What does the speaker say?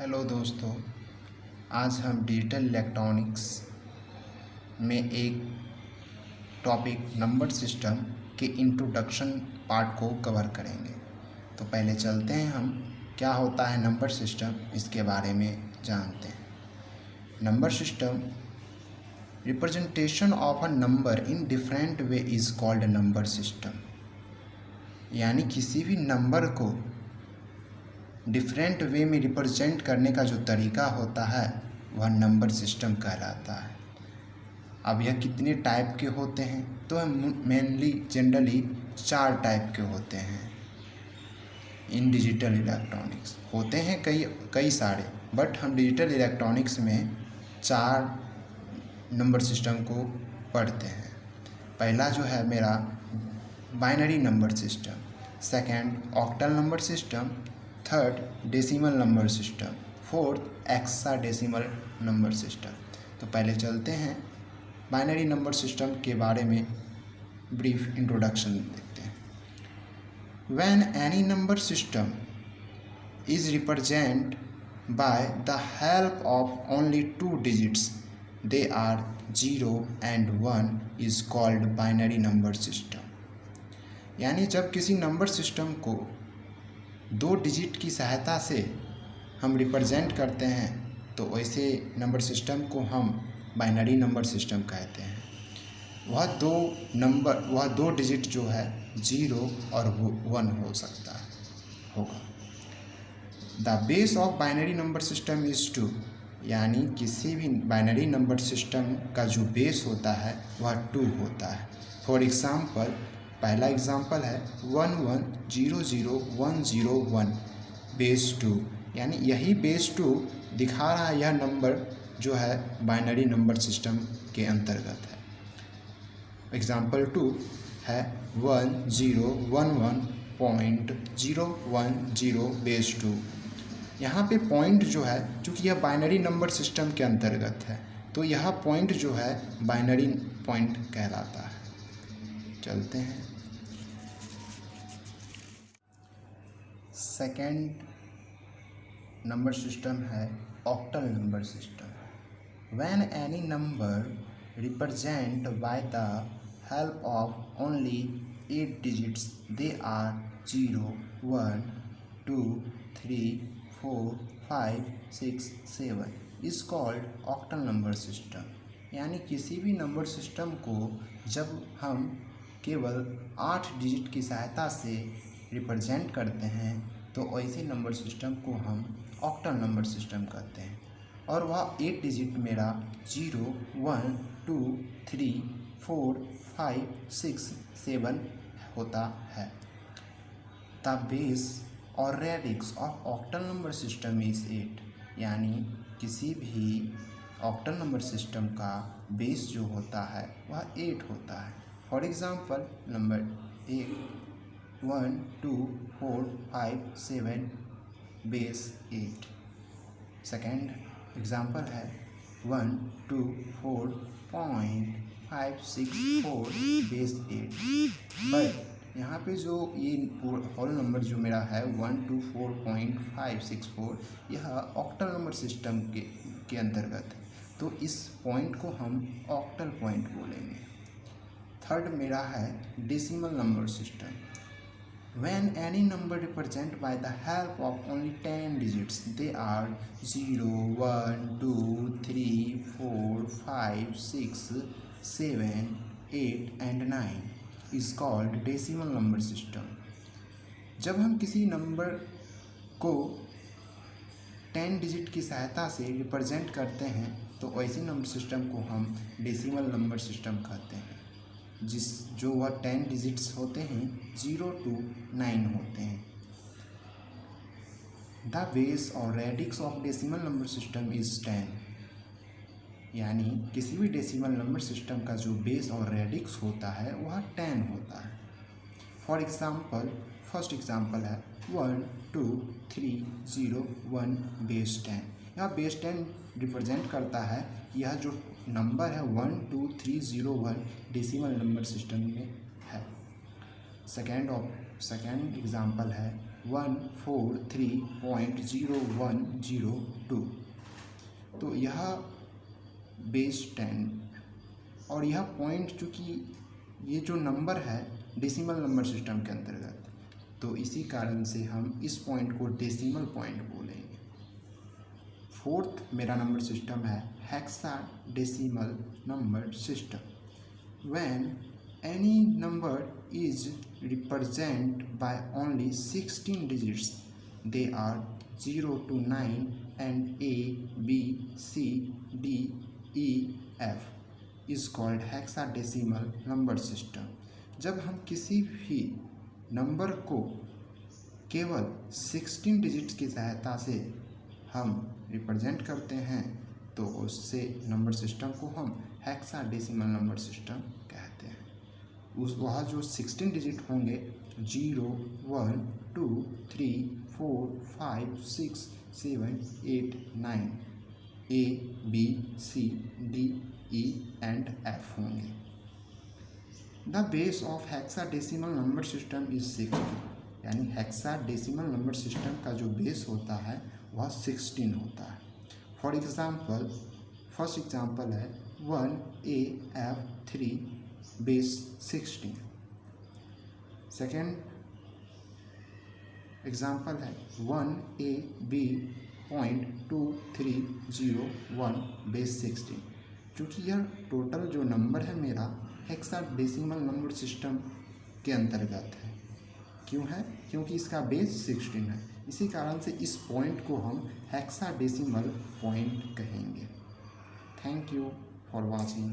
Hello दोस्तों, आज हम डिजिटल इलेक्ट्रॉनिक्स में एक टॉपिक नंबर सिस्टम के इंट्रोडक्शन पार्ट को कवर करेंगे। तो पहले चलते हैं, हम क्या होता है नंबर सिस्टम इसके बारे में जानते हैं। Number system representation of a number in different way is called number system. यानी किसी भी नंबर को डिफरेंट वे में रिप्रेजेंट करने का जो तरीका होता है वह नंबर सिस्टम कहलाता है। अब यह कितने टाइप के होते हैं, तो मेनली जनरली 4 टाइप के होते हैं। इन डिजिटल इलेक्ट्रॉनिक्स होते हैं कई सारे, बट हम डिजिटल इलेक्ट्रॉनिक्स में 4 नंबर सिस्टम को पढ़ते हैं। पहला जो है मेरा binary number system, second octal number system, third decimal number system, fourth hexadecimal number system. तो पहले चलते हैं बाइनरी नंबर सिस्टम के बारे में ब्रीफ इंट्रोडक्शन देखते हैं। When any number system is represent by the help of only 2 digits they are 0 and 1 is called binary number system. यानी जब किसी नंबर सिस्टम को 2 डिजिट की सहायता से हम रिप्रेजेंट करते हैं तो वैसे नंबर सिस्टम को हम बाइनरी नंबर सिस्टम कहते हैं। वह दो डिजिट जो है 0 और 1 हो सकता है होगा। The base of binary number system is 2। यानी किसी भी बाइनरी नंबर सिस्टम का जो बेस होता है वह 2 होता है। फॉर एग्ज़ाम्पल, पहला एग्ज़ाम्पल है 11001001 बेस 2। यानी यही बेस 2 दिखा रहा है, यह नंबर जो है बाइनरी नंबर सिस्टम के अंतर्गत है। एग्ज़ाम्पल 2 है 1011.010 बेस 2। यहाँ पे पॉइंट जो है, चूँकि यह बाइनरी नंबर सिस्टम के अंतर्गत है तो यह पॉइंट जो है बाइनरी पॉइंट कहलाता है। चलते हैं सेकेंड नंबर सिस्टम है octal number system. When any number represent by the help of only 8 digits they are 0 1 2 3 4 5 6 7 is called octal number system. यानी किसी भी नंबर सिस्टम को जब हम केवल 8 डिजिट की सहायता से रिप्रेजेंट करते हैं तो ऐसे नंबर सिस्टम को हम ऑक्टल नंबर सिस्टम कहते हैं। और वह 8 डिजिट मेरा 0 1 2 3 4 5 6 7 होता है। द बेस और radix of octal number system is 8। यानी किसी भी ऑक्टल नंबर सिस्टम का बेस जो होता है वह 8 होता है। For example, number 1 1 2 4 5 7 base 8। Second example है 1 2 4.564 बेस 8। बट यहाँ पे जो ये होल नंबर जो मेरा है 124.564 यह ऑक्टल नंबर सिस्टम के अंतर्गत है, तो इस पॉइंट को हम ऑक्टल पॉइंट बोलेंगे। थर्ड मेरा है decimal number system. When any number represented by the help of only 10 digits, they are 0 1 2 3 4 5 6 7 8 and 9 is called decimal number system। जब हम किसी नंबर को 10 डिजिट की सहायता से रिप्रेजेंट करते हैं तो ऐसे नंबर सिस्टम को हम डेसिमल नंबर सिस्टम कहते हैं, जो वह 10 डिजिट्स होते हैं 0 to 9 होते हैं। द बेस और radix of decimal number system is 10। यानी किसी भी डेसिमल नंबर सिस्टम का जो बेस और रेडिक्स होता है वह 10 होता है। फॉर एग्ज़ाम्पल, फर्स्ट एग्ज़ाम्पल है 1 2 3 0 1 बेस 10। यह बेस 10 रिप्रेजेंट करता है, यह जो नंबर है 1 2 3 0 1 डेसिमल नंबर सिस्टम में है। सेकेंड एग्ज़ाम्पल है 143.0102। तो यह बेस 10 और यह पॉइंट, चूँकि ये जो नंबर है डेसिमल नंबर सिस्टम के अंतर्गत, तो इसी कारण से हम इस पॉइंट को डेसिमल पॉइंट बोलेंगे। फोर्थ मेरा नंबर सिस्टम है hexadecimal number system. When any number is represent by only 16 digits, they are 0 to 9 and A, B, C, D, E, F is called hexadecimal number system. जब हम किसी भी number को केवल 16 digits की सहायता से हम रिप्रेजेंट करते हैं तो उससे नंबर सिस्टम को हम हेक्साडेसिमल नंबर सिस्टम कहते हैं। वह जो 16 डिजिट होंगे 0, 1, 2, 3, 4, 5, 6, 7, 8, 9 A, B, C, D, E and F होंगे। The base of hexadecimal number system is 16, यानी हेक्साडेसिमल नंबर सिस्टम का जो बेस होता है वह 16 होता है। फॉर एग्जाम्पल, फर्स्ट एग्जाम्पल है 1AF3 बेस 16। सेकेंड एग्जाम्पल है 1AB.2301 बेस 16। चूँकि यह टोटल जो नंबर है मेरा हेक्साडेसिमल नंबर सिस्टम के अंतर्गत है। क्यों है? क्योंकि इसका बेस 16 है। इसी कारण से इस पॉइंट को हम हेक्साडेसिमल पॉइंट कहेंगे। Thank you for watching.